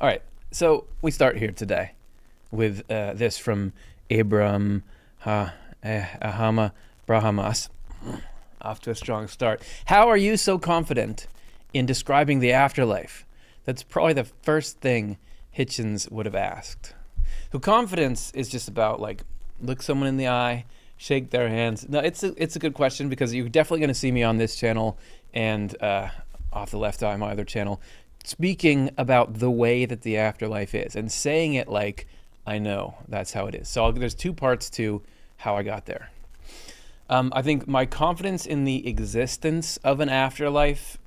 All right, so we start here today with this from Abram Ahama Brahamas. Off to a strong start. How are you so confident in describing the afterlife? That's probably the first thing Hitchens would have asked. So confidence is just about like look someone in the eye, shake their hands. No, it's a good question because you're definitely going to see me on this channel and off the left eye, my other channel, speaking about the way that the afterlife is and saying it like I know that's how it is. So there's two parts to how I got there. I think my confidence in the existence of an afterlife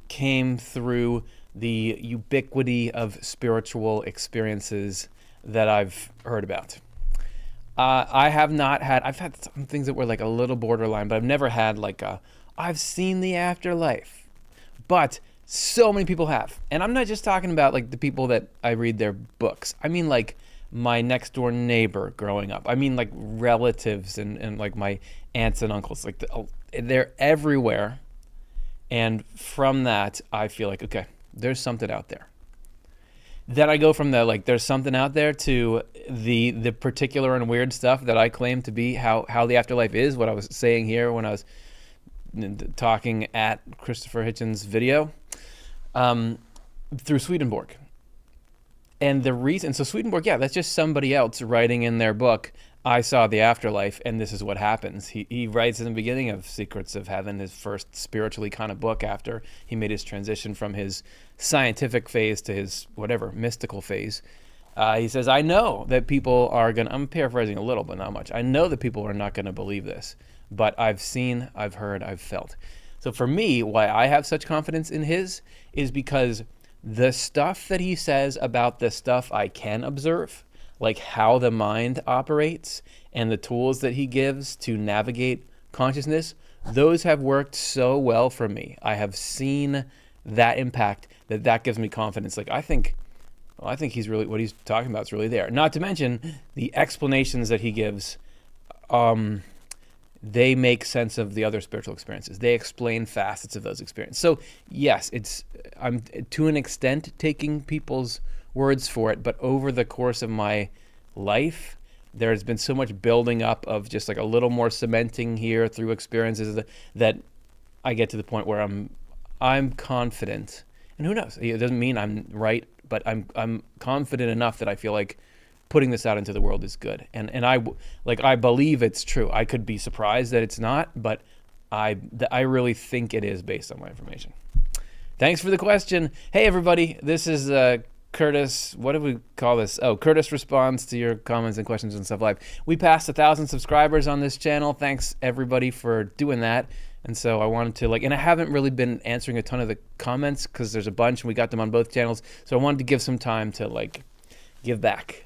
came through the ubiquity of spiritual experiences that I've heard about. I've had some things that were like a little borderline, but I've never had like I've seen the afterlife. But so many people have. And I'm not just talking about like the people that I read their books. I mean like my next door neighbor growing up. I mean like relatives and like my aunts and uncles. Like they're everywhere. And from that, I feel like, okay, there's something out there. Then I go from the like there's something out there to the particular and weird stuff that I claim to be how the afterlife is, what I was saying here when I was talking at Christopher Hitchens' video, through Swedenborg. And the reason, so Swedenborg, yeah, that's just somebody else writing in their book, I saw the afterlife and this is what happens. He writes in the beginning of Secrets of Heaven, his first spiritually kind of book after he made his transition from his scientific phase to his whatever, mystical phase. He says, I know that people are going to, I'm paraphrasing a little, but not much. I know that people are not going to believe this, but I've seen, I've heard, I've felt. So for me, why I have such confidence in his is because the stuff that he says about the stuff I can observe, like how the mind operates and the tools that he gives to navigate consciousness, those have worked so well for me. I have seen that impact that gives me confidence. Like I think he's really, what he's talking about is really there. Not to mention the explanations that he gives, they make sense of the other spiritual experiences. They explain facets of those experiences. So yes, I'm to an extent taking people's words for it, but over the course of my life, there's been so much building up of just like a little more cementing here through experiences that I get to the point where I'm confident. And who knows? It doesn't mean I'm right, but I'm confident enough that I feel like putting this out into the world is good. And I believe it's true. I could be surprised that it's not, but I really think it is based on my information. Thanks for the question. Hey everybody, this is Curtis. What do we call this? Oh, Curtis responds to your comments and questions and stuff live. We passed 1,000 subscribers on this channel. Thanks everybody for doing that. And so I wanted to and I haven't really been answering a ton of the comments because there's a bunch and we got them on both channels. So I wanted to give some time to give back,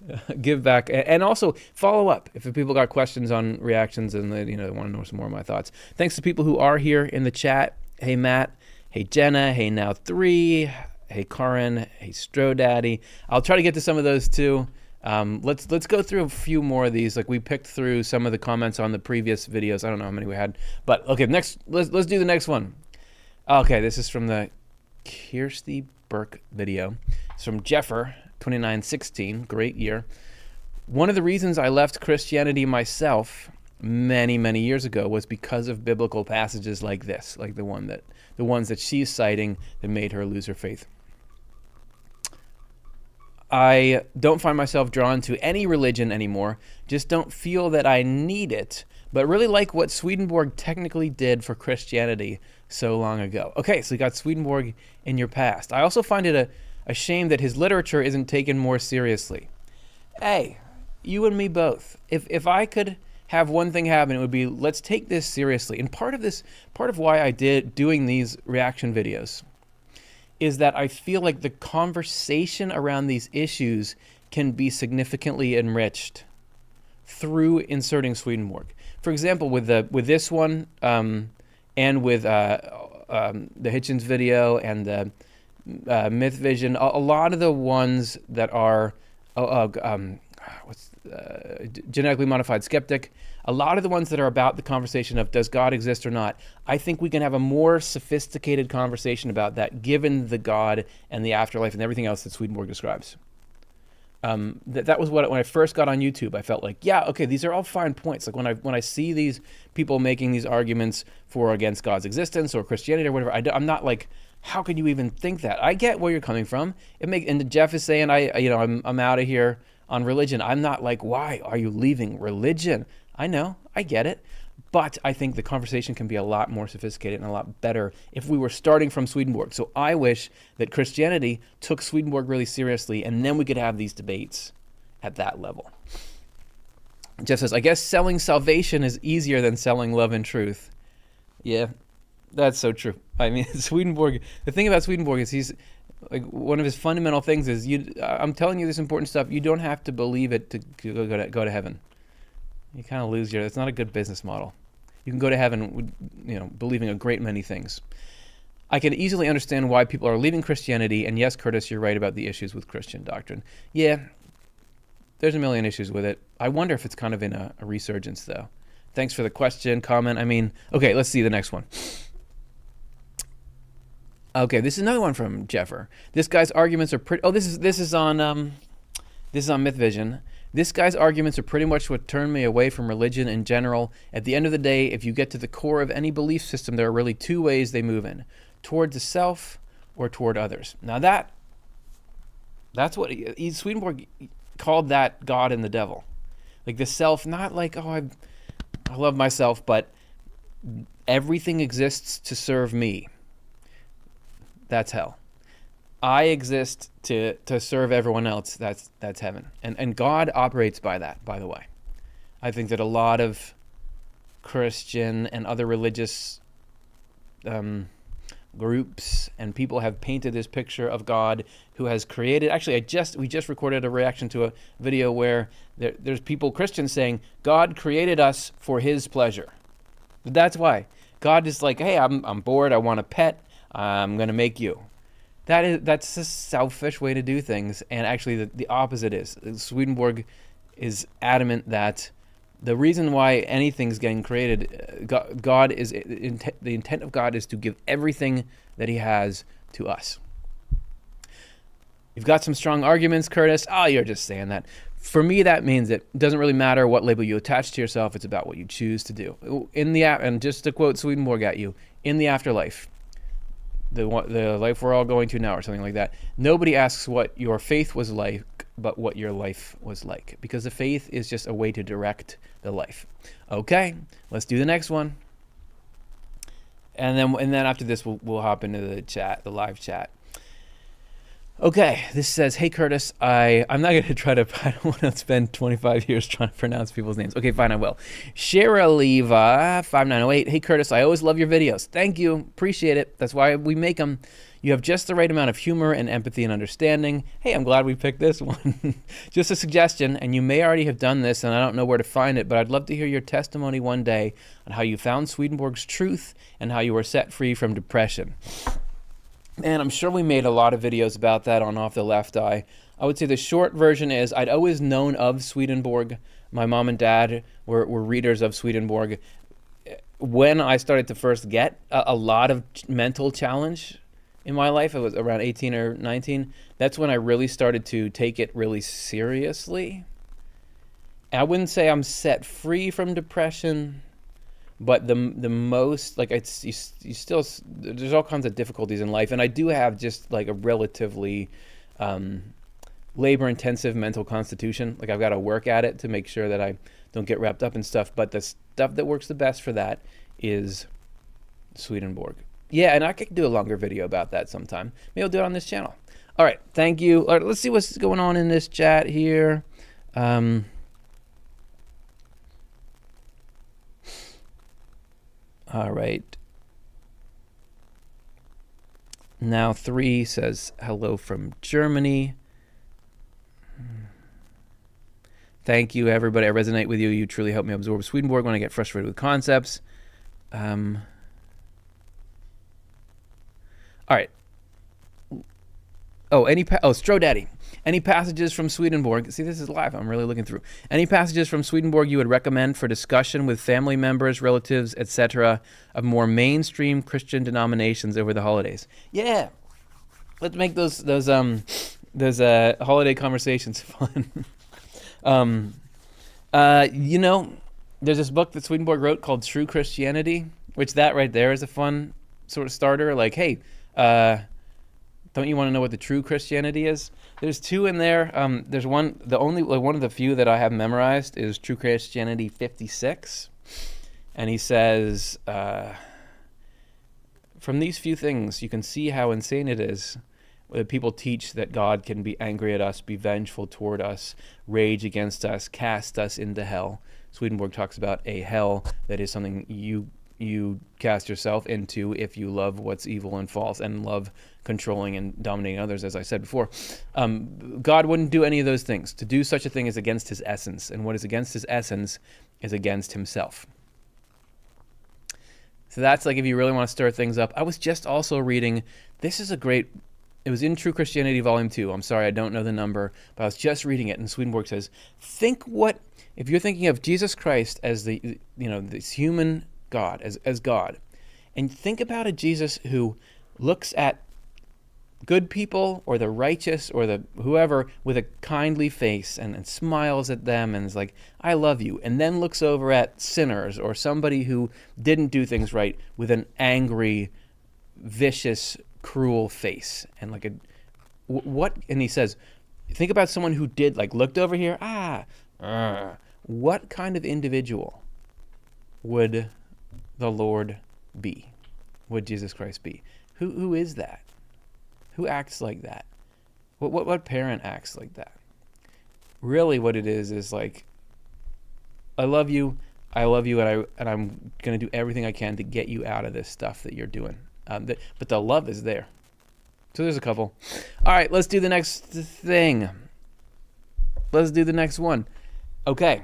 and also follow up if people got questions on reactions and they want to know some more of my thoughts. Thanks to people who are here in the chat. Hey Matt, hey Jenna, hey Now3, hey Karin, hey Strodaddy. I'll try to get to some of those too. Let's go through a few more of these. Like we picked through some of the comments on the previous videos. I don't know how many we had, but okay. Next, let's do the next one. Okay, this is from the Kirsty Burke video. It's from Jeffer. 2916, great year. One of the reasons I left Christianity myself many, many years ago was because of biblical passages like this, like the ones that she's citing that made her lose her faith. I don't find myself drawn to any religion anymore, just don't feel that I need it, but really like what Swedenborg technically did for Christianity so long ago. Okay, so you got Swedenborg in your past. I also find it a shame that his literature isn't taken more seriously. Hey, you and me both. If I could have one thing happen, it would be let's take this seriously. And part of why I did doing these reaction videos is that I feel like the conversation around these issues can be significantly enriched through inserting Swedenborg. For example, with this one and with the Hitchens video and the Myth Vision, a lot of the ones that are genetically modified skeptic. A lot of the ones that are about the conversation of does God exist or not, I think we can have a more sophisticated conversation about that given the God and the afterlife and everything else that Swedenborg describes. That was what, when I first got on YouTube, I felt like, yeah, okay, these are all fine points. Like when I see these people making these arguments for or against God's existence or Christianity or whatever, I'm not like, how could you even think that? I get where you're coming from. And Jeff is saying, I'm out of here on religion. I'm not like, why are you leaving religion? I know, I get it. But I think the conversation can be a lot more sophisticated and a lot better if we were starting from Swedenborg. So I wish that Christianity took Swedenborg really seriously, and then we could have these debates at that level. Jeff says, I guess selling salvation is easier than selling love and truth. Yeah, that's so true. I mean, Swedenborg, the thing about Swedenborg is he's, like, one of his fundamental things is, I'm telling you this important stuff, you don't have to believe it to go to heaven. You kind of lose it's not a good business model. You can go to heaven, believing a great many things. I can easily understand why people are leaving Christianity, and yes, Curtis, you're right about the issues with Christian doctrine. Yeah, there's a million issues with it. I wonder if it's kind of in a resurgence, though. Thanks for the question, comment. I mean, okay, let's see the next one. Okay, this is another one from Jeffer. This guy's arguments are pretty. Oh, this is on Myth Vision. This guy's arguments are pretty much what turned me away from religion in general. At the end of the day, if you get to the core of any belief system, there are really two ways they move in: toward the self or toward others. Now that's what Swedenborg called that God and the devil. Like the self, not like, oh, I love myself, but everything exists to serve me. That's hell. I exist to serve everyone else. That's heaven. And God operates by that, by the way. I think that a lot of Christian and other religious groups and people have painted this picture of God who has created. Actually, we just recorded a reaction to a video where there's people, Christians, saying God created us for His pleasure. That's why God is like, hey, I'm bored. I want a pet. I'm gonna make you. That's a selfish way to do things, and actually the opposite is. Swedenborg is adamant that the reason why anything's getting created, God is the intent of God is to give everything that He has to us. You've got some strong arguments, Curtis. Oh, you're just saying that. For me, that means it doesn't really matter what label you attach to yourself. It's about what you choose to do. And just to quote Swedenborg at you, in the afterlife, the life we're all going to now or something like that, nobody asks what your faith was like, but what your life was like, because the faith is just a way to direct the life. Okay, let's do the next one. And then after this, we'll hop into the chat, the live chat. Okay, this says, hey Curtis, I'm not going to try to, I don't want to spend 25 years trying to pronounce people's names. Okay, fine, I will. Sharaliva 5908, hey Curtis, I always love your videos. Thank you, appreciate it. That's why we make them. You have just the right amount of humor and empathy and understanding. Hey, I'm glad we picked this one. Just a suggestion, and you may already have done this, and I don't know where to find it, but I'd love to hear your testimony one day on how you found Swedenborg's truth and how you were set free from depression. And I'm sure we made a lot of videos about that on Off the Left Eye. I would say the short version is I'd always known of Swedenborg. My mom and dad were readers of Swedenborg. When I started to first get a lot of mental challenge in my life, I was around 18 or 19. That's when I really started to take it really seriously. I wouldn't say I'm set free from depression, but the most, like, it's you still, there's all kinds of difficulties in life, and I do have just like a relatively labor-intensive mental constitution. Like, I've got to work at it to make sure that I don't get wrapped up in stuff, but the stuff that works the best for that is Swedenborg. Yeah, and I could do a longer video about that sometime. Maybe I'll do it on this channel. All right, thank you. All right, let's see what's going on in this chat here. All right. Now 3 says, hello from Germany. Thank you, everybody. I resonate with you. You truly help me absorb Swedenborg when I get frustrated with concepts. All right. Stro Daddy. Any passages from Swedenborg? See, this is live. I'm really looking through. Any passages from Swedenborg you would recommend for discussion with family members, relatives, etc., of more mainstream Christian denominations over the holidays? Yeah, let's make those holiday conversations fun. There's this book that Swedenborg wrote called True Christianity, which that right there is a fun sort of starter. Like, hey, don't you want to know what the true Christianity is? There's two in there. There's one, one of the few that I have memorized is True Christianity 56. And he says, from these few things, you can see how insane it is that people teach that God can be angry at us, be vengeful toward us, rage against us, cast us into hell. Swedenborg talks about a hell that is something you cast yourself into if you love what's evil and false and love controlling and dominating others, as I said before. God wouldn't do any of those things. To do such a thing is against his essence, and what is against his essence is against himself. So that's like if you really want to stir things up. I was just also reading, it was in True Christianity Volume 2. I'm sorry, I don't know the number, but I was just reading it, and Swedenborg says, if you're thinking of Jesus Christ as this human God, as God, and think about a Jesus who looks at good people or the righteous or the whoever with a kindly face and smiles at them and is like, I love you, and then looks over at sinners or somebody who didn't do things right with an angry, vicious, cruel face and like and he says, think about someone who did looked over here, what kind of individual would the Lord be? Would Jesus Christ be? Who is that? Who acts like that? What parent acts like that? Really what it is like, I love you, and I'm going to do everything I can to get you out of this stuff that you're doing. But the love is there. So there's a couple. All right, let's do the next thing. Let's do the next one. Okay.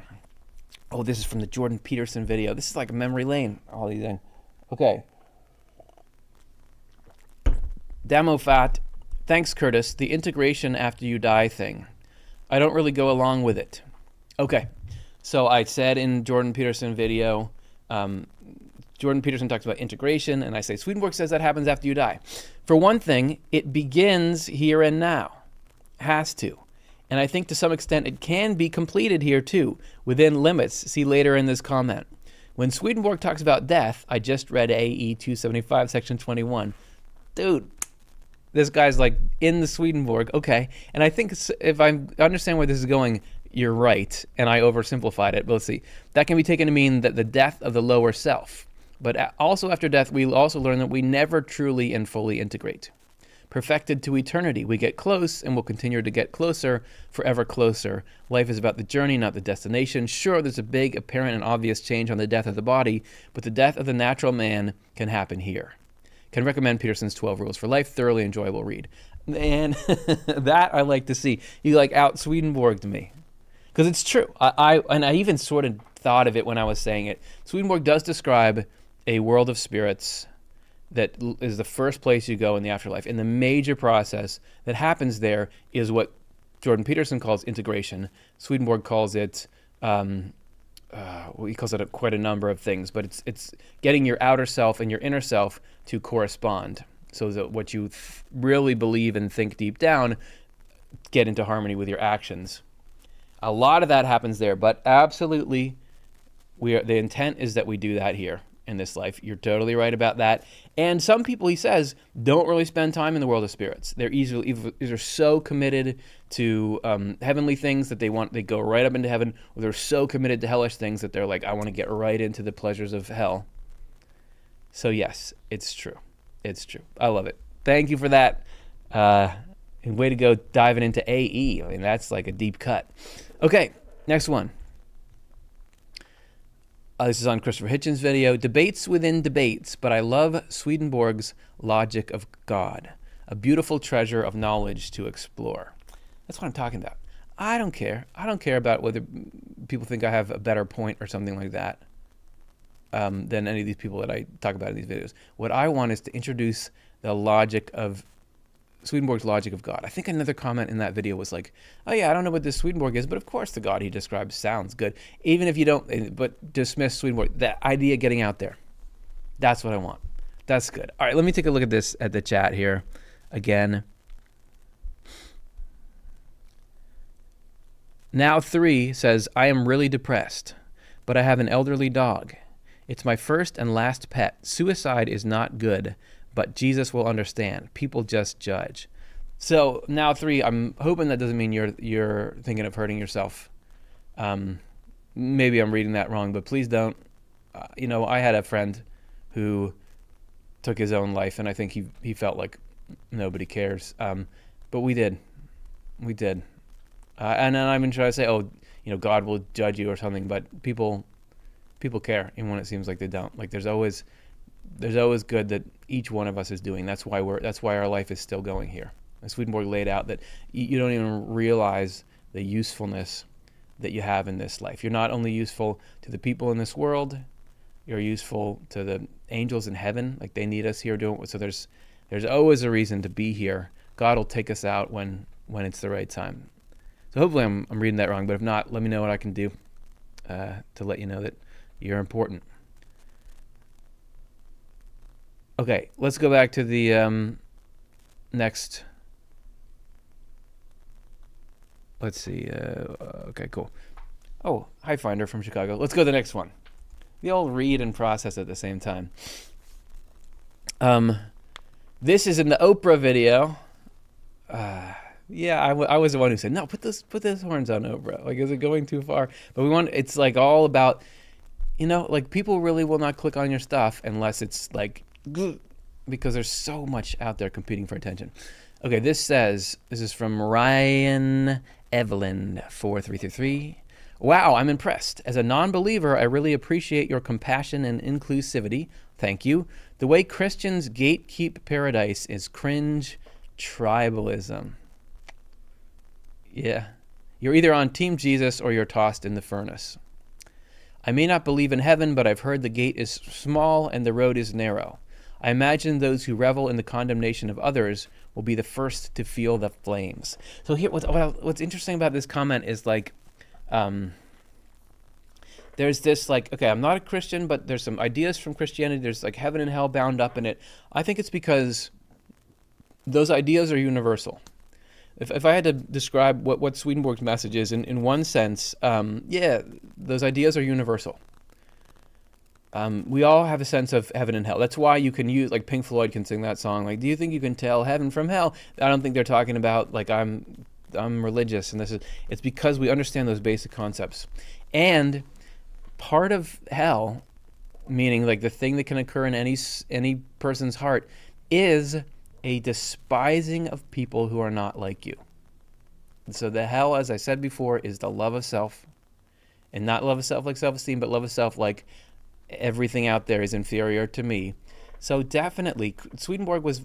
Oh, this is from the Jordan Peterson video. This is like a memory lane, all these things. Okay. Damofat, thanks Curtis, the integration after you die thing. I don't really go along with it. Okay, so I said in Jordan Peterson video, Jordan Peterson talks about integration, and I say Swedenborg says that happens after you die. For one thing, it begins here and now. Has to. And I think to some extent it can be completed here too, within limits. See later in this comment. When Swedenborg talks about death, I just read AE 275, section 21. Dude, this guy's like in the Swedenborg. Okay. And I think if I understand where this is going, you're right. And I oversimplified it. But let's see. That can be taken to mean that the death of the lower self. But also after death, we also learn that we never truly and fully integrate. Perfected to eternity, we get close and will continue to get closer, forever closer. Life is about the journey, not the destination. Sure, there's a big, apparent, and obvious change on the death of the body, but the death of the natural man can happen here. Can recommend Peterson's 12 Rules for Life. Thoroughly enjoyable read. And that I like to see. You out Swedenborg to me. Because it's true. I even sort of thought of it when I was saying it. Swedenborg does describe a world of spirits that is the first place you go in the afterlife. And the major process that happens there is what Jordan Peterson calls integration. Swedenborg calls it, he calls it quite a number of things, but it's getting your outer self and your inner self to correspond. So that what you really believe and think deep down get into harmony with your actions. A lot of that happens there, but absolutely, the intent is that we do that here in this life. You're totally right about that. And some people, he says, don't really spend time in the world of spirits. They're either so committed to heavenly things that they go right up into heaven, or they're so committed to hellish things that they're like, I want to get right into the pleasures of hell. So yes, it's true. It's true. I love it. Thank you for that. And way to go diving into AE. I mean, that's like a deep cut. Okay, next one. This is on Christopher Hitchens' video. Debates within debates, but I love Swedenborg's logic of God. A beautiful treasure of knowledge to explore. That's what I'm talking about. I don't care. I don't care about whether people think I have a better point or something like that than any of these people that I talk about in these videos. What I want is to introduce the logic of Swedenborg's logic of God. I think another comment in that video was like, oh yeah, I don't know what this Swedenborg is, but of course the God he describes sounds good. Even if you don't, but dismiss Swedenborg, that idea getting out there. That's what I want. That's good. All right, let me take a look at this, at the chat here again. Now 3 says, I am really depressed, but I have an elderly dog. It's my first and last pet. Suicide is not good, but Jesus will understand. People just judge. So now 3, I'm hoping that doesn't mean you're thinking of hurting yourself. Maybe I'm reading that wrong, but please don't. I had a friend who took his own life, and I think he felt like nobody cares. But we did. And then I'm going to try to say, God will judge you or something, but people care, even when it seems like they don't. Like there's always good that each one of us is doing. That's why our life is still going here. And Swedenborg laid out that you don't even realize the usefulness that you have in this life. You're not only useful to the people in this world, you're useful to the angels in heaven. Like they need us here doing. So there's always a reason to be here. God will take us out when it's the right time. So hopefully I'm reading that wrong, but if not, let me know what I can do to let you know that you're important. Okay, let's go back to the next. Let's see. Okay, cool. Oh, hi, Finder from Chicago. Let's go to the next one. The old read and process at the same time. This is in the Oprah video. Yeah, I was the one who said, no, put this horns on Oprah. Like, is it going too far? But it's like all about, like people really will not click on your stuff unless it's like, because there's so much out there competing for attention. Okay, this is from Ryan Evelyn 4333. Wow, I'm impressed. As a non-believer, I really appreciate your compassion and inclusivity. Thank you. The way Christians gatekeep paradise is cringe tribalism. Yeah. You're either on Team Jesus or you're tossed in the furnace. I may not believe in heaven, but I've heard the gate is small and the road is narrow. I imagine those who revel in the condemnation of others will be the first to feel the flames. So here, what's interesting about this comment is like, there's this like, okay, I'm not a Christian, but there's some ideas from Christianity. There's like heaven and hell bound up in it. I think it's because those ideas are universal. If I had to describe what Swedenborg's message is, in one sense, those ideas are universal. We all have a sense of heaven and hell. That's why you can use, like Pink Floyd can sing that song, like, do you think you can tell heaven from hell? I don't think they're talking about, like, I'm religious, and it's because we understand those basic concepts. And part of hell, meaning like the thing that can occur in any person's heart, is a despising of people who are not like you. So the hell, as I said before, is the love of self, and not love of self like self-esteem, but love of self like everything out there is inferior to me. So definitely, Swedenborg was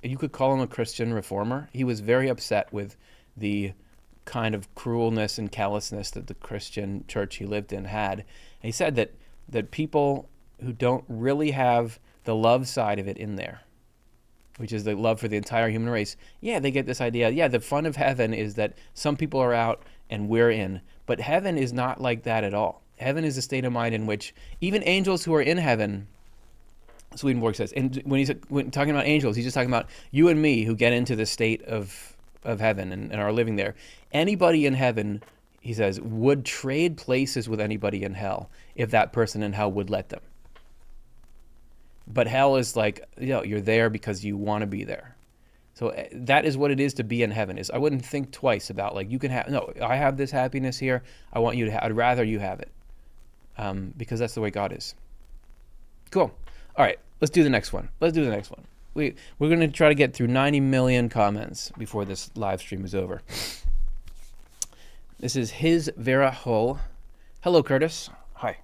you could call him a Christian reformer. He was very upset with the kind of cruelness and callousness that the Christian church he lived in had. And he said that people who don't really have the love side of it in there, which is the love for the entire human race, they get this idea. Yeah, the fun of heaven is that some people are out and we're in. But heaven is not like that at all. Heaven is a state of mind in which even angels who are in heaven, Swedenborg says, and when talking about angels, he's just talking about you and me who get into the state of heaven and are living there. Anybody in heaven, he says, would trade places with anybody in hell if that person in hell would let them. But hell is like, you're there because you want to be there. So that is what it is to be in heaven. Is I wouldn't think twice about like, you can have, no, I have this happiness here. I want you to I'd rather you have it. Because that's the way God is. Cool. All right, let's do the next one. We're going to try to get through 90 million comments before this live stream is over. This is his Vera Hull. Hello, Curtis. Hi.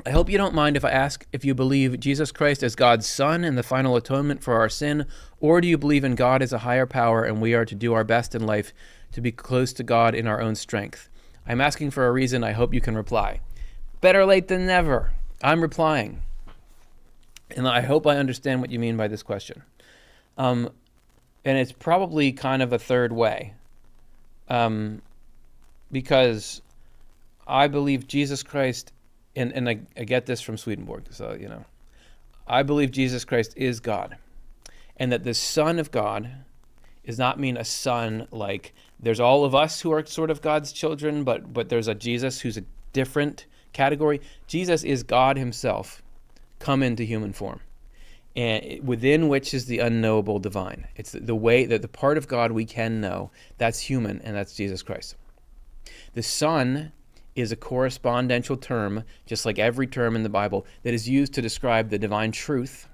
I hope you don't mind if I ask if you believe Jesus Christ as God's Son and the final atonement for our sin, or do you believe in God as a higher power and we are to do our best in life to be close to God in our own strength? I'm asking for a reason. I hope you can reply. Better late than never. I'm replying. And I hope I understand what you mean by this question. And it's probably kind of a third way. Because I believe Jesus Christ, and I get this from Swedenborg, so, I believe Jesus Christ is God. And that the Son of God does not mean a son like there's all of us who are sort of God's children, but there's a Jesus who's a different category. Jesus is God himself come into human form, and within which is the unknowable divine. It's the way that the part of God we can know, that's human, and that's Jesus Christ. The Son is a correspondential term, just like every term in the Bible, that is used to describe the divine truth.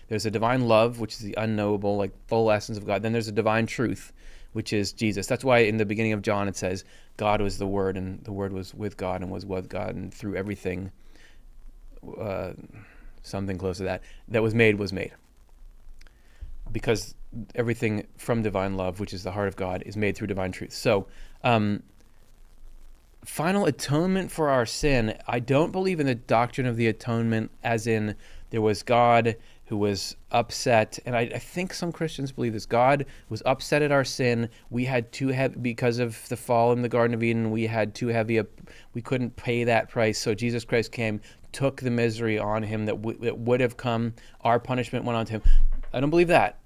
There's a divine love, which is the unknowable, like full essence of God. Then there's a divine truth, which is Jesus. That's why in the beginning of John it says, God was the Word, and the Word was with God, and was with God, and through everything, something close to that was made. Because everything from divine love, which is the heart of God, is made through divine truth. So, final atonement for our sin, I don't believe in the doctrine of the atonement as in there was God who was upset, and I think some Christians believe this. God was upset at our sin. We had too heavy, because of the fall in the Garden of Eden, we had too heavy, we couldn't pay that price, so Jesus Christ came, took the misery on him that would have come, our punishment went on to him. I don't believe that.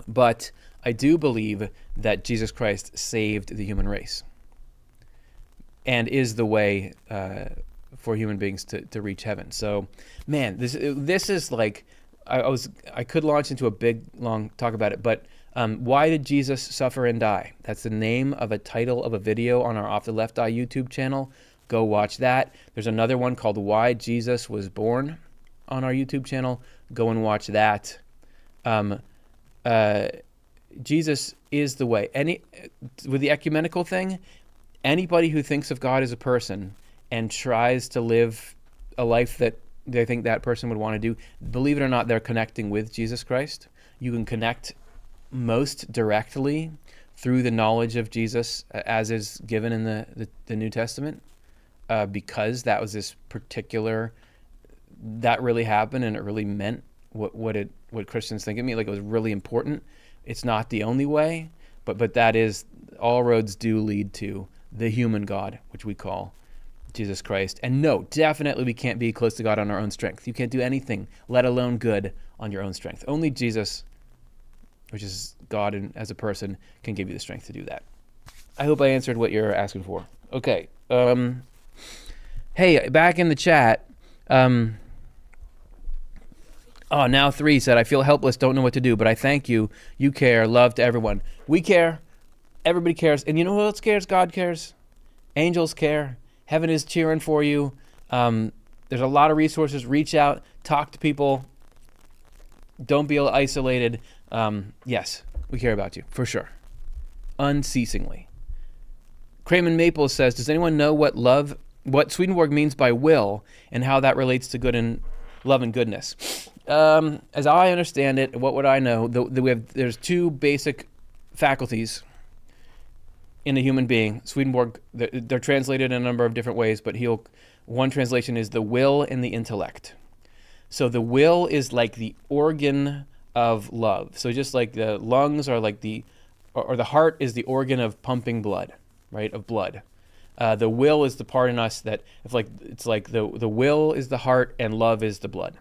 But I do believe that Jesus Christ saved the human race and is the way for human beings to reach heaven. So, man, this is like, I could launch into a big, long talk about it, but why did Jesus suffer and die? That's the name of a title of a video on our Off the Left Eye YouTube channel. Go watch that. There's another one called Why Jesus Was Born on our YouTube channel. Go and watch that. Jesus is the way. With the ecumenical thing, anybody who thinks of God as a person and tries to live a life that they think that person would want to do, believe it or not, they're connecting with Jesus Christ. You can connect most directly through the knowledge of Jesus as is given in the New Testament, because that was this particular, that really happened and it really meant what Christians think of me, like it was really important. It's not the only way, but that is, all roads do lead to the human God, which we call Jesus Christ. And no, definitely we can't be close to God on our own strength. You can't do anything, let alone good, on your own strength. Only Jesus, which is God and as a person, can give you the strength to do that. I hope I answered what you're asking for. Okay. Hey, back in the chat. Now 3 said, I feel helpless, don't know what to do, but I thank you. You care. Love to everyone. We care. Everybody cares. And you know who else cares? God cares. Angels care. Heaven is cheering for you. There's a lot of resources. Reach out. Talk to people. Don't be isolated. Yes, we care about you, for sure. Unceasingly. Craven Maples says, does anyone know what Swedenborg means by will and how that relates to good and love and goodness? As I understand it, what would I know? There's 2 basic faculties in a human being. Swedenborg, they're translated in a number of different ways, but one translation is the will and the intellect. So the will is like the organ of love. So just like the lungs are like or the heart is the organ of pumping blood, right? Of blood. The will is the part in us that, it's like the will is the heart and love is the blood.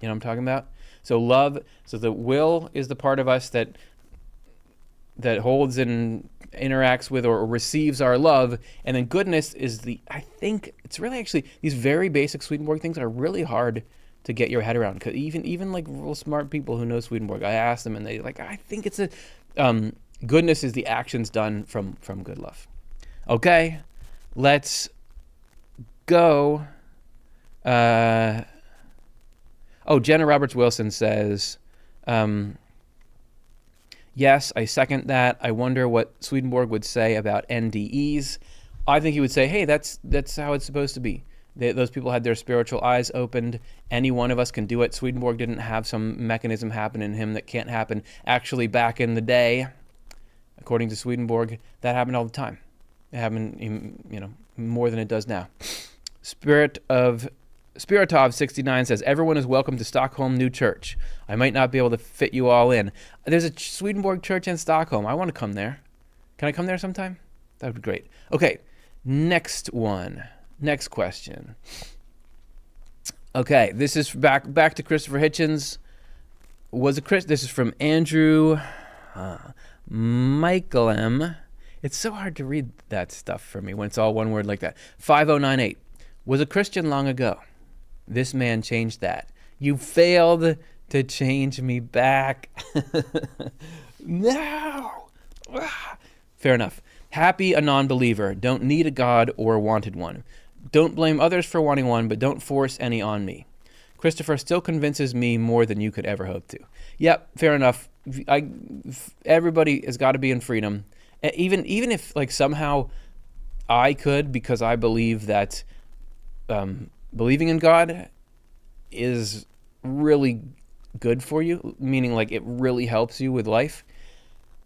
You know what I'm talking about? So the will is the part of us that holds and interacts with or receives our love, and then goodness is I think it's really actually, these very basic Swedenborg things are really hard to get your head around, because even like real smart people who know Swedenborg, I ask them and they I think it's goodness is the actions done from good love. Okay, let's go. Jenna Roberts Wilson says, yes, I second that. I wonder what Swedenborg would say about NDEs. I think he would say, hey, that's how it's supposed to be. Those people had their spiritual eyes opened. Any one of us can do it. Swedenborg didn't have some mechanism happen in him that can't happen. Actually, back in the day, according to Swedenborg, that happened all the time. It happened, more than it does now. Spirit of Spiritov69 says, everyone is welcome to Stockholm New Church. I might not be able to fit you all in. There's a Swedenborg church in Stockholm. I want to come there. Can I come there sometime? That would be great. Okay, next one. Next question. Okay, this is back to Christopher Hitchens. This is from Andrew Michael M. It's so hard to read that stuff for me when it's all one word like that. 5098. Was a Christian long ago. This man changed that. You failed to change me back. No. Fair enough. Happy a non-believer. Don't need a God or wanted one. Don't blame others for wanting one, but don't force any on me. Christopher still convinces me more than you could ever hope to. Yep, fair enough. Everybody has got to be in freedom. Even if like somehow I could, because I believe that believing in God is really good for you, meaning like it really helps you with life.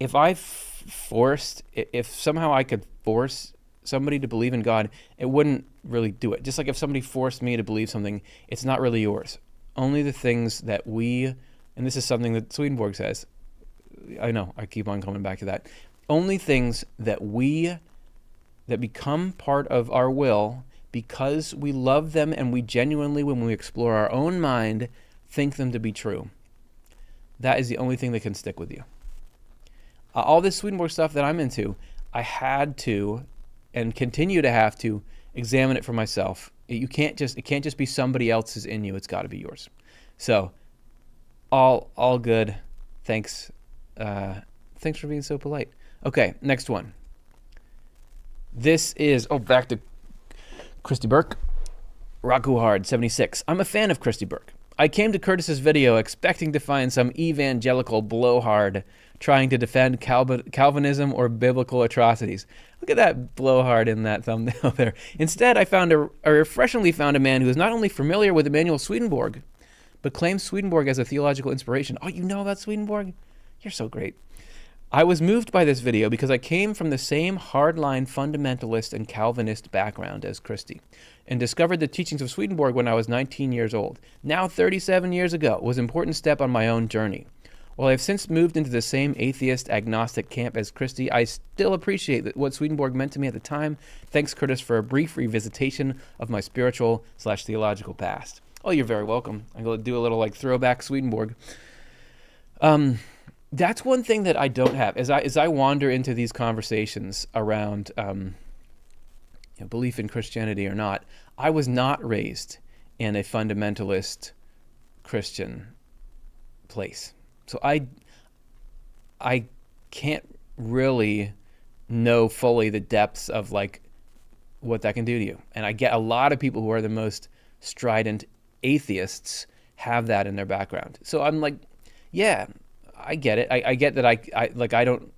If somehow I could force somebody to believe in God, it wouldn't really do it. Just like if somebody forced me to believe something, it's not really yours. Only the things that and this is something that Swedenborg says, I know, I keep on coming back to that. Only things that become part of our will because we love them and we genuinely, when we explore our own mind, think them to be true. That is the only thing that can stick with you. All this Swedenborg stuff that I'm into, I had to and continue to have to examine it for myself. It can't just be somebody else's in you. It's got to be yours. So, all good. Thanks. Thanks for being so polite. Okay, next one. This is back to Christy Burke. Raku Hard 76. I'm a fan of Christy Burke. I came to Curtis's video expecting to find some evangelical blowhard trying to defend Calvinism or biblical atrocities. Look at that blowhard in that thumbnail there. Instead, I refreshingly found a man who is not only familiar with Emanuel Swedenborg, but claims Swedenborg as a theological inspiration. Oh, you know about Swedenborg? You're so great. I was moved by this video because I came from the same hardline fundamentalist and Calvinist background as Christy, and discovered the teachings of Swedenborg when I was 19 years old. Now 37 years ago was an important step on my own journey. While I have since moved into the same atheist agnostic camp as Christy, I still appreciate what Swedenborg meant to me at the time. Thanks, Curtis, for a brief revisitation of my spiritual/theological past. Oh, you're very welcome. I'm going to do a little throwback Swedenborg. That's one thing that I don't have. As I wander into these conversations around belief in Christianity or not, I was not raised in a fundamentalist Christian place. So I can't really know fully the depths of what that can do to you. And I get a lot of people who are the most strident atheists have that in their background. So I'm like, yeah, I get it. I get that I don't,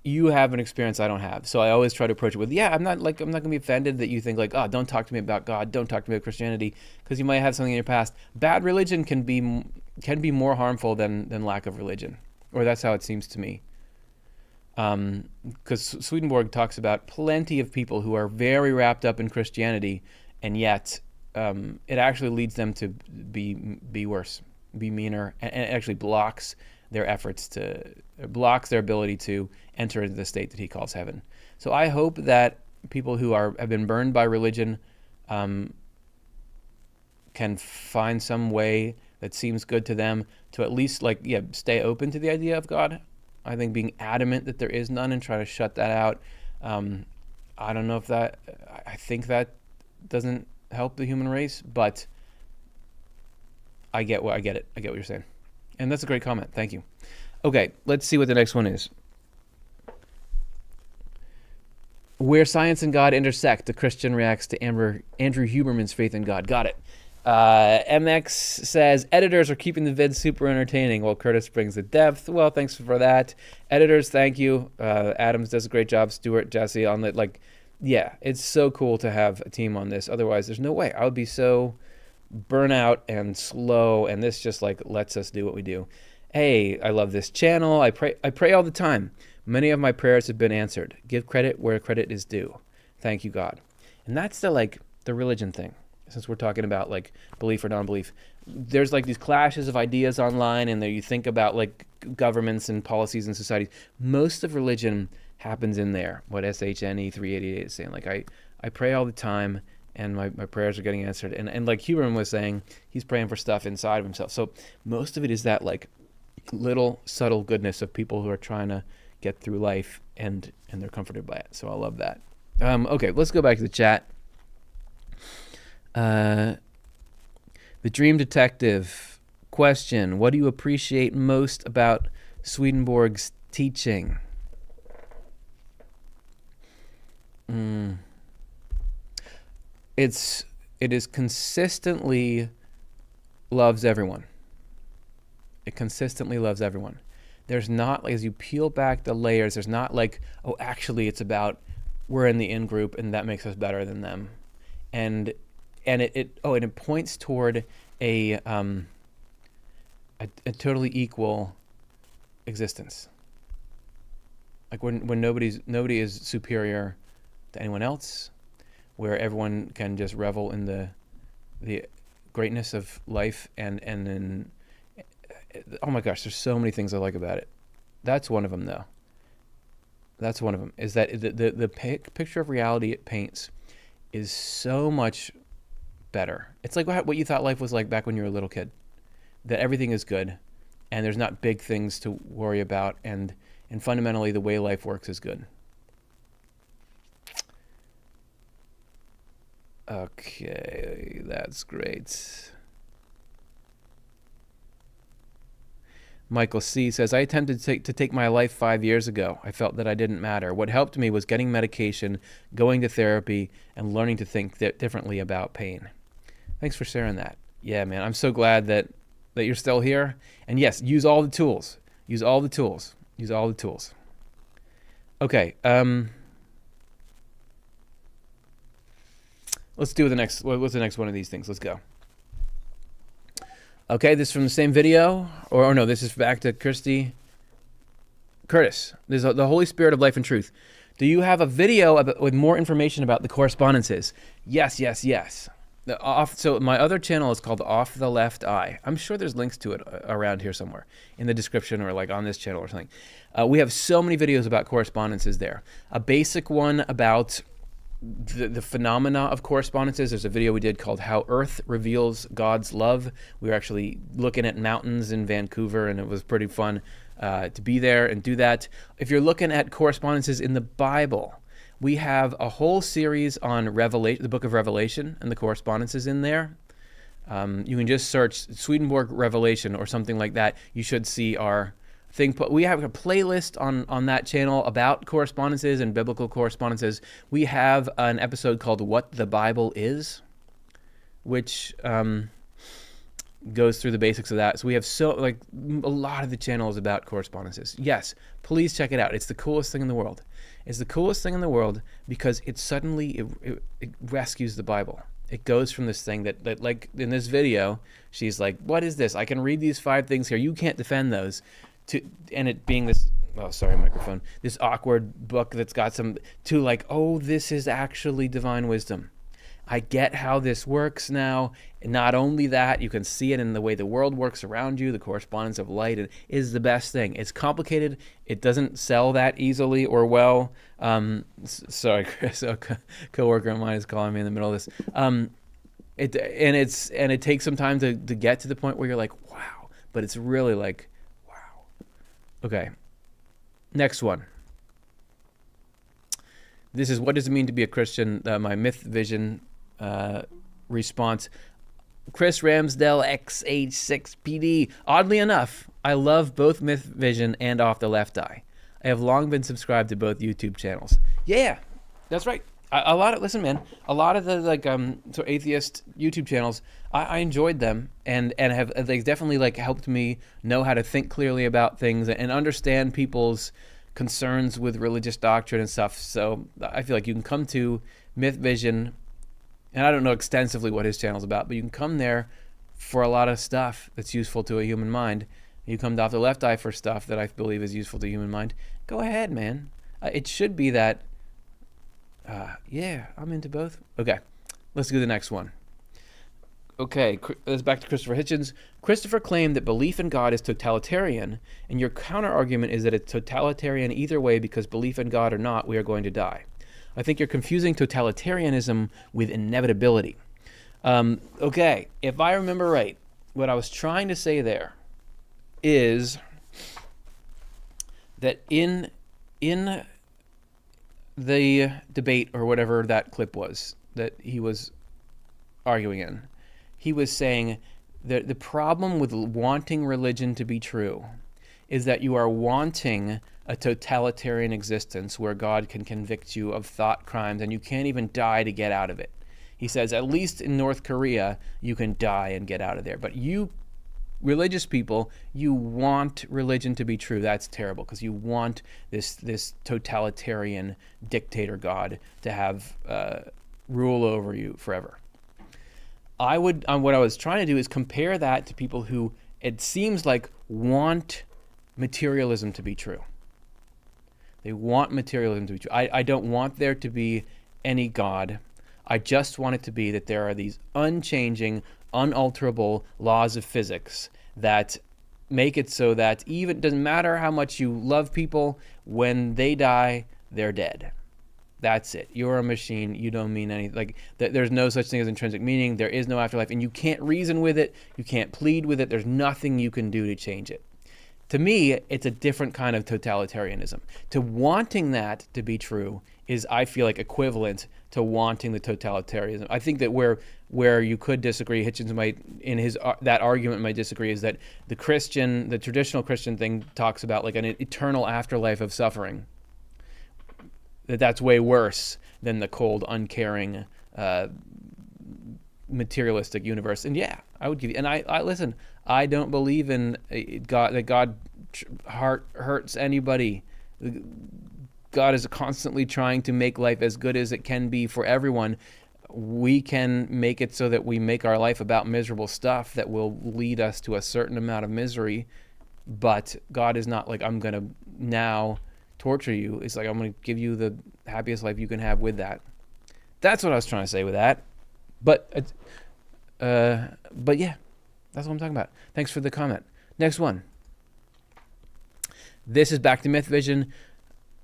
you have an experience I don't have. So I always try to approach it with, I'm not going to be offended that you think don't talk to me about God, don't talk to me about Christianity, because you might have something in your past. Bad religion can be more harmful than lack of religion, or that's how it seems to me. Because Swedenborg talks about plenty of people who are very wrapped up in Christianity, and yet it actually leads them to be worse, be meaner, and it actually blocks their ability to enter into the state that he calls heaven. So I hope that people who have been burned by religion can find some way that seems good to them to at least stay open to the idea of God. I think being adamant that there is none and try to shut that out, I don't know if I think that doesn't help the human race, but I get it. I get what you're saying. And that's a great comment. Thank you. Okay, let's see what the next one is. Where science and God intersect, the Christian reacts to Andrew Huberman's faith in God. Got it. MX says, editors are keeping the vids super entertaining while Curtis brings the depth. Well, thanks for that. Editors, thank you. Adams does a great job. Stuart, Jesse, on that. It's so cool to have a team on this. Otherwise, there's no way. I would be so burnout and slow, and this just lets us do what we do. Hey, I love this channel. I pray all the time. Many of my prayers have been answered. Give credit where credit is due. Thank you, God. And that's the religion thing. since we're talking about like belief or non-belief, there's like these clashes of ideas online, and there you think about like governments and policies and societies. Most of religion happens in there. What SHNE 388 is saying, like I pray all the time, and my prayers are getting answered. And like Huberman was saying, he's praying for stuff inside of himself. So most of it is that like little subtle goodness of people who are trying to get through life, and they're comforted by it. So I love that. Okay, let's go back to the chat. The Dream Detective question: what do you appreciate most about Swedenborg's teaching? It is consistently loves everyone. It consistently loves everyone. There's not, like, as you peel back the layers, there's not like, oh, actually it's about we're in the in group and that makes us better than them. And it points toward a totally equal existence. Like when nobody is superior to anyone else, where everyone can just revel in the greatness of life, and then, oh my gosh, there's so many things I like about it. That's one of them, though. That's one of them, is that the picture of reality it paints is so much better. It's like what you thought life was like back when you were a little kid, that everything is good and there's not big things to worry about, and fundamentally the way life works is good. Okay, that's great. Michael C. says, I attempted to take my life 5 years ago. I felt that I didn't matter. What helped me was getting medication, going to therapy, and learning to think differently about pain. Thanks for sharing that. Yeah, man, I'm so glad that you're still here. And yes, use all the tools. Use all the tools. Use all the tools. Okay, let's do the next. What's the next one of these things? Let's go. Okay, this is from the same video, or no, this is back to Curtis. This is the Holy Spirit of Life and Truth. Do you have a video with more information about the Correspondences? Yes, yes, yes. So my other channel is called Off the Left Eye. I'm sure there's links to it around here somewhere in the description, or like on this channel or something. We have so many videos about Correspondences there. A basic one about the phenomena of correspondences. There's a video we did called How Earth Reveals God's Love. We were actually looking at mountains in Vancouver, and it was pretty fun to be there and do that. If you're looking at correspondences in the Bible, we have a whole series on Revelation, the book of Revelation, and the correspondences in there. You can just search Swedenborg Revelation or something like that. You should see our thing. We have a playlist on that channel about correspondences and biblical correspondences. We have an episode called What the Bible Is, which goes through the basics of that. So we have a lot of the channel is about correspondences. Yes, please check it out. It's the coolest thing in the world. It's the coolest thing in the world because it suddenly it rescues the Bible. It goes from this thing that like in this video, she's like, what is this? I can read these 5 things here. You can't defend those. And it being this, oh, sorry, microphone, this awkward book that's got some, to like, oh, this is actually divine wisdom. I get how this works now. And not only that, you can see it in the way the world works around you. The correspondence of light is the best thing. It's complicated. It doesn't sell that easily or well. Sorry, Chris, a coworker of mine is calling me in the middle of this. It takes some time to get to the point where you're like, wow, but it's really like, okay, next one. This is what does it mean to be a Christian? My Myth Vision response. Chris Ramsdell XH6PD. Oddly enough, I love both Myth Vision and Off the Left Eye. I have long been subscribed to both YouTube channels. Yeah, that's right. A lot of the sort of atheist YouTube channels, I enjoyed them and they definitely like helped me know how to think clearly about things and understand people's concerns with religious doctrine and stuff. So I feel like you can come to Myth Vision, and I don't know extensively what his channel's about, but you can come there for a lot of stuff that's useful to a human mind. You come to Off the Left Eye for stuff that I believe is useful to human mind. Go ahead, man. It should be that. Yeah, I'm into both. Okay, let's do the next one. Okay, this is back to Christopher Hitchens. Christopher claimed that belief in God is totalitarian, and your counter-argument is that it's totalitarian either way because belief in God or not, we are going to die. I think you're confusing totalitarianism with inevitability. Okay, if I remember right, what I was trying to say there is that in the debate or whatever that clip was that he was arguing in, he was saying that the problem with wanting religion to be true is that you are wanting a totalitarian existence where God can convict you of thought crimes and you can't even die to get out of it. He says, at least in North Korea, you can die and get out of there. But you, religious people, you want religion to be true. That's terrible because you want this totalitarian dictator God to have rule over you forever. What I was trying to do is compare that to people who, it seems like, want materialism to be true. They want materialism to be true. I don't want there to be any God. I just want it to be that there are these unchanging, unalterable laws of physics that make it so that even doesn't matter how much you love people, when they die, they're dead. That's it. You're a machine. You don't mean anything. Like there's no such thing as intrinsic meaning. There is no afterlife, and you can't reason with it. You can't plead with it. There's nothing you can do to change it. To me, it's a different kind of totalitarianism. To wanting that to be true is, I feel like, equivalent to wanting the totalitarianism. I think that where you could disagree, Hitchens might, in his that argument might disagree, is that the traditional Christian thing talks about like an eternal afterlife of suffering. That's way worse than the cold, uncaring, materialistic universe. And yeah, I would give you. And I listen. I don't believe in God, that God heart hurts anybody. God is constantly trying to make life as good as it can be for everyone. We can make it so that we make our life about miserable stuff that will lead us to a certain amount of misery. But God is not like, I'm going to now torture you. It's like, I'm going to give you the happiest life you can have with that. That's what I was trying to say with that. But yeah, that's what I'm talking about. Thanks for the comment. Next one. This is back to Myth Vision.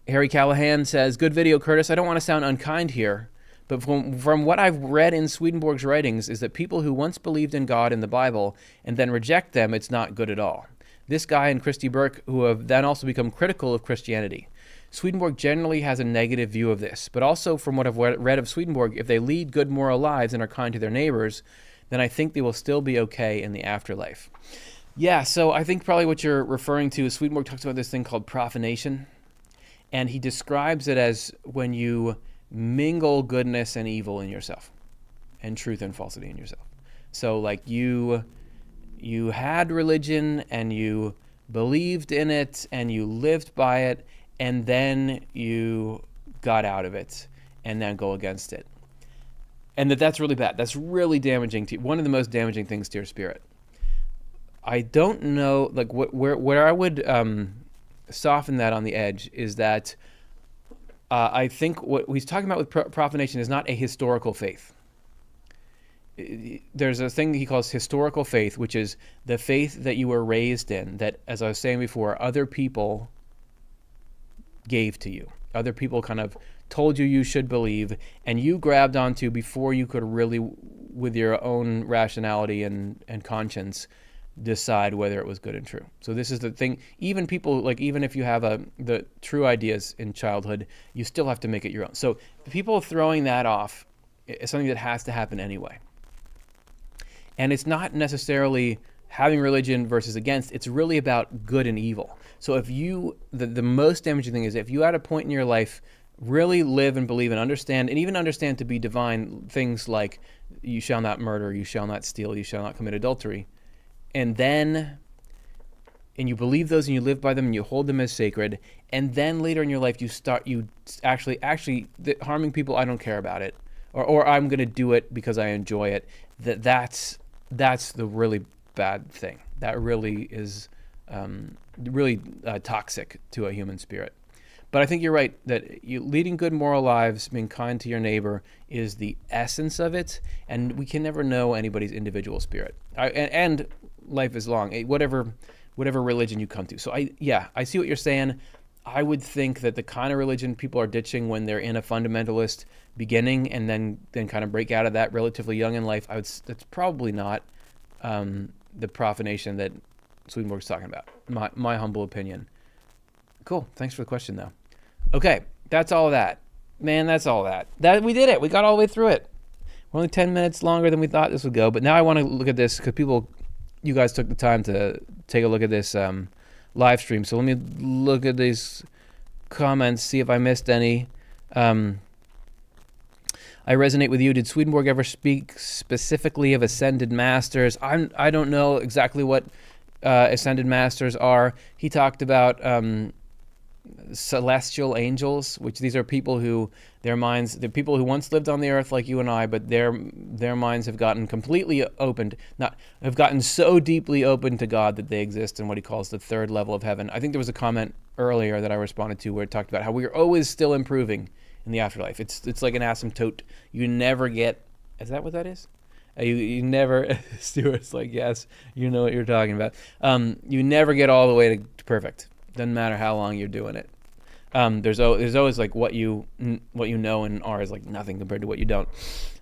Harry Callahan says, good video, Curtis. I don't want to sound unkind here, but from what I've read in Swedenborg's writings is that people who once believed in God and the Bible and then reject them, it's not good at all. This guy and Christy Burke, who have then also become critical of Christianity. Swedenborg generally has a negative view of this, but also from what I've read of Swedenborg, if they lead good moral lives and are kind to their neighbors, then I think they will still be okay in the afterlife. Yeah, so I think probably what you're referring to is Swedenborg talks about this thing called profanation, and he describes it as when you mingle goodness and evil in yourself, and truth and falsity in yourself. So like you had religion and you believed in it and you lived by it, and then you got out of it and then go against it. And that's really bad. That's really damaging to you. One of the most damaging things to your spirit. I don't know, like where I would soften that on the edge is that I think what he's talking about with profanation is not a historical faith. There's a thing he calls historical faith, which is the faith that you were raised in, that, as I was saying before, other people gave to you. Other people kind of told you should believe, and you grabbed onto before you could really, with your own rationality and conscience, decide whether it was good and true. So this is the thing. Even people, like, even if you have the true ideas in childhood, you still have to make it your own. So people throwing that off is something that has to happen anyway. And it's not necessarily having religion versus against. It's really about good and evil. So if you, the most damaging thing is if you at a point in your life really live and believe and understand, and even understand to be divine things like you shall not murder, you shall not steal, you shall not commit adultery, and you believe those and you live by them and you hold them as sacred, and then later in your life you actually harming people, I don't care about it, or I'm going to do it because I enjoy it. That's the really bad thing. That really is really toxic to a human spirit. But I think you're right that leading good moral lives, being kind to your neighbor, is the essence of it, and we can never know anybody's individual spirit. And life is long, whatever religion you come to. So I see what you're saying. I would think that the kind of religion people are ditching when they're in a fundamentalist beginning and then kind of break out of that relatively young in life, that's probably not the profanation that Swedenborg's talking about. My humble opinion. Cool. Thanks for the question, though. Okay, that's all that. Man, that's all that. We did it. We got all the way through it. We're only 10 minutes longer than we thought this would go, but now I want to look at this because you guys took the time to take a look at this live stream. So let me look at these comments, see if I missed any. I resonate with you. Did Swedenborg ever speak specifically of ascended masters? I don't know exactly what ascended masters are. He talked about celestial angels, which these are people who they're people who once lived on the earth like you and I, but their minds have gotten completely opened, have gotten so deeply open to God that they exist in what he calls the third level of heaven. I think there was a comment earlier that I responded to where it talked about how we're always still improving in the afterlife. It's like an asymptote. You never get. Is that what that is? You never. Stuart's like, yes, you know what you're talking about. You never get all the way to perfect. Doesn't matter how long you're doing it. There's always like what you know and are is like nothing compared to what you don't.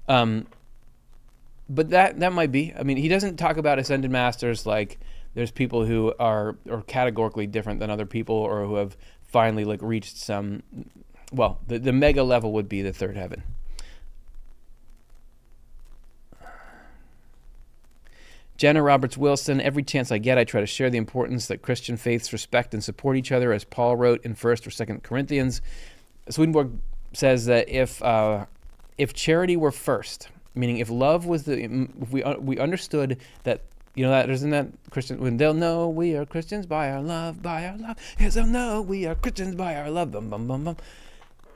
But that might be. I mean, he doesn't talk about ascended masters like there's people who are categorically different than other people or who have finally like reached some. Well, the mega level would be the third heaven. Jenna Roberts Wilson, every chance I get, I try to share the importance that Christian faiths respect and support each other, as Paul wrote in 1st or 2nd Corinthians. Swedenborg says that if charity were first, meaning if love was if we understood that, that isn't that Christian, when they'll know we are Christians by our love, yes, they'll know we are Christians by our love, bum, bum, bum, bum.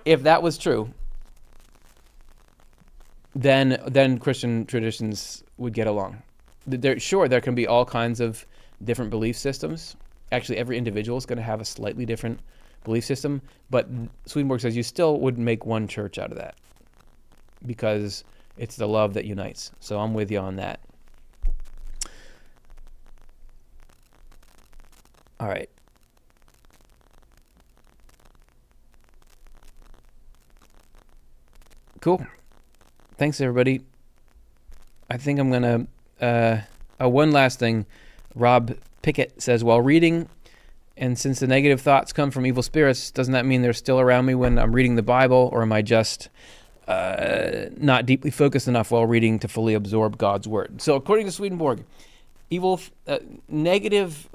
If that was true, then Christian traditions would get along. There can be all kinds of different belief systems. Actually, every individual is going to have a slightly different belief system, but Swedenborg says you still would make one church out of that because it's the love that unites. So I'm with you on that. All right. Cool. Thanks, everybody. I think I'm going to... one last thing. Rob Pickett says, while reading, and since the negative thoughts come from evil spirits, doesn't that mean they're still around me when I'm reading the Bible, or am I just not deeply focused enough while reading to fully absorb God's word? So according to Swedenborg, negative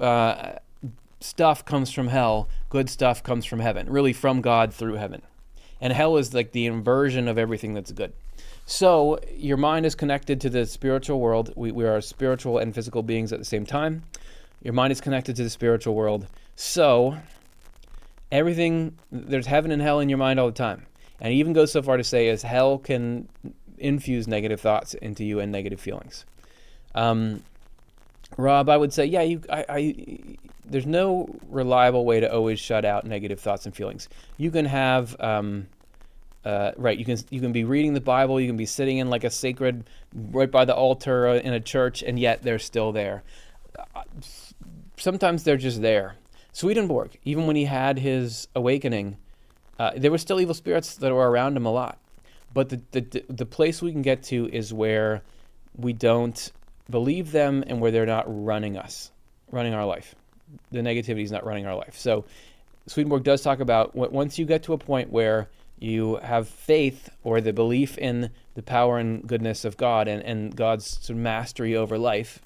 stuff comes from hell, good stuff comes from heaven, really from God through heaven. And hell is like the inversion of everything that's good. So your mind is connected to the spiritual world. We are spiritual and physical beings at the same time. Your mind is connected to the spiritual world. So there's heaven and hell in your mind all the time. And he even goes so far to say as hell can infuse negative thoughts into you and negative feelings. Rob, I would say, there's no reliable way to always shut out negative thoughts and feelings. You can have... you can be reading the Bible, you can be sitting in like a sacred, right by the altar in a church, and yet they're still there. Sometimes they're just there. Swedenborg, even when he had his awakening, there were still evil spirits that were around him a lot. But the place we can get to is where we don't believe them and where they're not running our life. The negativity is not running our life. So Swedenborg does talk about once you get to a point where you have faith or the belief in the power and goodness of God and God's sort of mastery over life,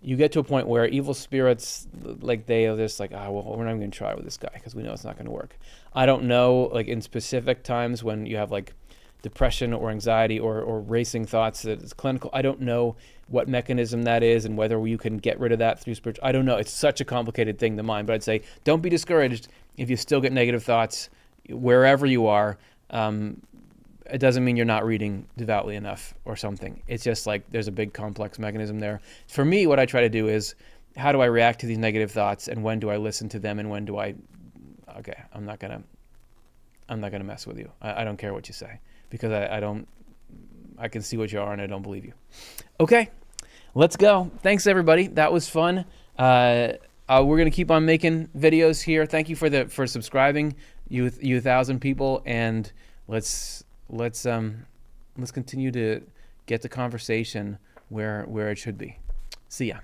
you get to a point where evil spirits, like they are just like, we're not even going to try with this guy because we know it's not going to work. I don't know, like in specific times when you have like depression or anxiety or racing thoughts that is clinical, I don't know what mechanism that is and whether you can get rid of that through spiritual. I don't know. It's such a complicated thing, the mind. But I'd say don't be discouraged if you still get negative thoughts wherever you are. It doesn't mean you're not reading devoutly enough or something. It's just like there's a big complex mechanism there. For me, what I try to do is, how do I react to these negative thoughts and when do I listen to them and when do I, I'm not going to I'm not gonna mess with you. I don't care what you say, because I can see what you are and I don't believe you. Okay, let's go. Thanks everybody. That was fun. We're gonna keep on making videos here. Thank you for subscribing, you 1,000 people, and let's continue to get the conversation where it should be. See ya.